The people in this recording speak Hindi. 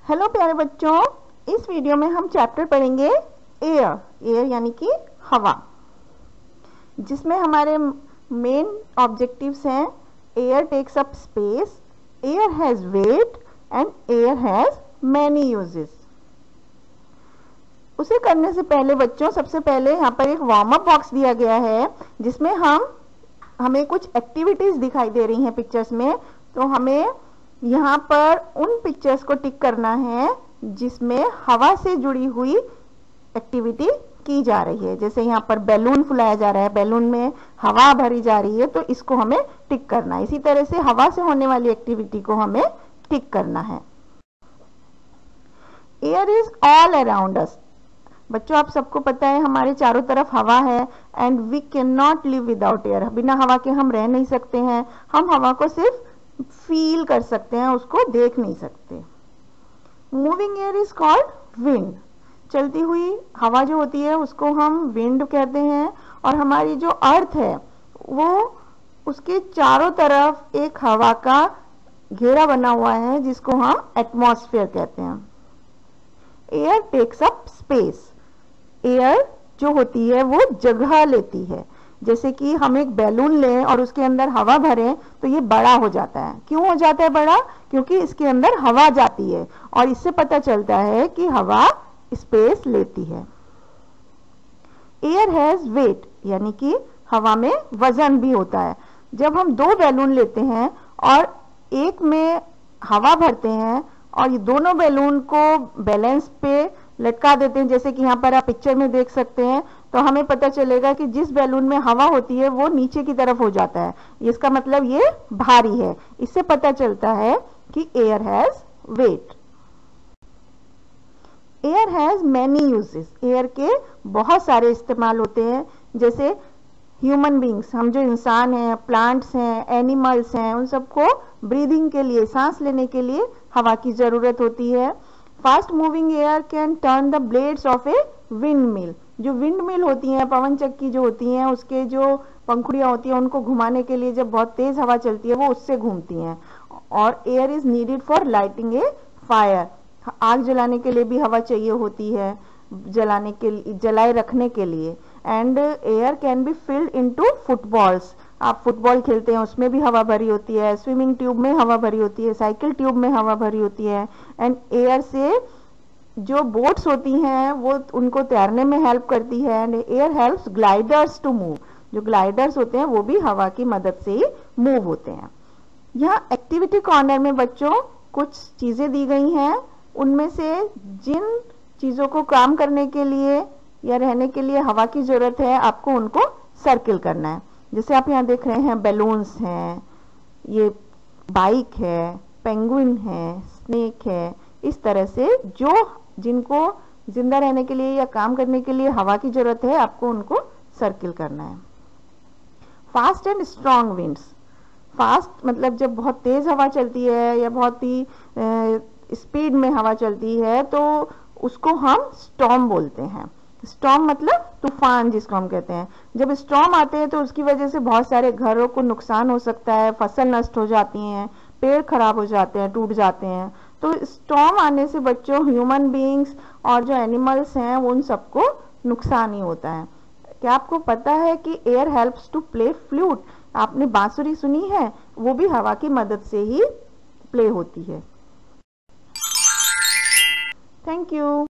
हेलो प्यारे बच्चों, इस वीडियो में हम चैप्टर पढ़ेंगे एयर यानी कि हवा, जिसमें हमारे मेन ऑब्जेक्टिव्स हैं। Air takes up space, air has weight and air has many uses. उसे करने से पहले बच्चों, सबसे पहले यहाँ पर एक वार्म अप बॉक्स दिया गया है, जिसमें हमें कुछ एक्टिविटीज दिखाई दे रही हैं पिक्चर्स में। तो हमें यहाँ पर उन पिक्चर्स को टिक करना है जिसमें हवा से जुड़ी हुई एक्टिविटी की जा रही है। जैसे यहाँ पर बैलून फुलाया जा रहा है, बैलून में हवा भरी जा रही है, तो इसको हमें टिक करना है। इसी तरह से हवा से होने वाली एक्टिविटी को हमें टिक करना है। Air is all around us. बच्चों, आप सबको पता है हमारे चारों तरफ हवा है and we can not live without air. बिना हवा के हम रह नहीं सकते हैं। हम हवा को सिर्फ फील कर सकते हैं, उसको देख नहीं सकते। Moving air is called wind. चलती हुई हवा जो होती है उसको हम विंड कहते हैं। और हमारी जो अर्थ है वो, उसके चारों तरफ एक हवा का घेरा बना हुआ है जिसको हम एटमॉस्फेयर कहते हैं। Air takes up space. Air जो होती है वो जगह लेती है। जैसे कि हम एक बैलून लें और उसके अंदर हवा भरें तो ये बड़ा हो जाता है। क्यों हो जाता है बड़ा? क्योंकि इसके अंदर हवा जाती है और इससे पता चलता है कि हवा स्पेस लेती है। एयर हैज वेट, यानी कि हवा में वजन भी होता है। जब हम दो बैलून लेते हैं और एक में हवा भरते हैं और ये दोनों बैलून को बैलेंस पे लटका देते हैं, जैसे कि यहाँ पर आप पिक्चर में देख सकते हैं, तो हमें पता चलेगा कि जिस बैलून में हवा होती है वो नीचे की तरफ हो जाता है। इसका मतलब ये भारी है। इससे पता चलता है कि air has weight. Air has many uses. Air के बहुत सारे इस्तेमाल होते हैं। जैसे ह्यूमन बींग्स, हम जो इंसान हैं, प्लांट्स हैं, एनिमल्स हैं, उन सबको ब्रीदिंग के लिए, सांस लेने के लिए हवा की जरूरत होती है। Fast moving air can turn the blades of a wind mill. जो विंड मिल होती हैं, पवन चक्की जो होती हैं, उसके जो पंखुड़ियां होती हैं, उनको घुमाने के लिए जब बहुत तेज हवा चलती है वो उससे घूमती हैं। और air is needed for lighting A fire. आग जलाने के लिए भी हवा चाहिए होती है, जलाने के लिए, जलाए रखने के लिए। And air can be filled into footballs. आप फुटबॉल खेलते हैं, उसमें भी हवा भरी होती है। स्विमिंग ट्यूब में हवा भरी होती है, साइकिल ट्यूब में हवा भरी होती है। एंड एयर से जो बोट्स होती हैं वो उनको तैरने में हेल्प करती है। And air helps gliders to move. जो ग्लाइडर्स होते हैं वो भी हवा की मदद से ही मूव होते हैं। यहाँ एक्टिविटी कॉर्नर में बच्चों कुछ चीजें दी गई हैं। उनमें से जिन चीजों को काम करने के लिए या रहने के लिए हवा की जरूरत है, आपको उनको सर्किल करना है। जैसे आप यहाँ देख रहे हैं, बैलून्स हैं, ये बाइक है, पेंगुइन है, स्नेक है। इस तरह से जो जिनको जिंदा रहने के लिए या काम करने के लिए हवा की जरूरत है, आपको उनको सर्किल करना है। Fast and strong winds. Fast मतलब जब बहुत तेज हवा चलती है या बहुत ही स्पीड में हवा चलती है तो उसको हम स्टॉर्म बोलते हैं। स्टॉर्म मतलब तूफान, जिसको हम कहते हैं। जब स्टॉर्म आते हैं तो उसकी वजह से बहुत सारे घरों को नुकसान हो सकता है, फसल नष्ट हो जाती हैं, पेड़ खराब हो जाते हैं, टूट जाते हैं। तो स्टॉर्म आने से बच्चों ह्यूमन बीइंग्स और जो एनिमल्स हैं उन सबको नुकसान ही होता है। क्या आपको पता है कि air helps to play flute? आपने बांसुरी सुनी है? वो भी हवा की मदद से ही प्ले होती है। Thank you.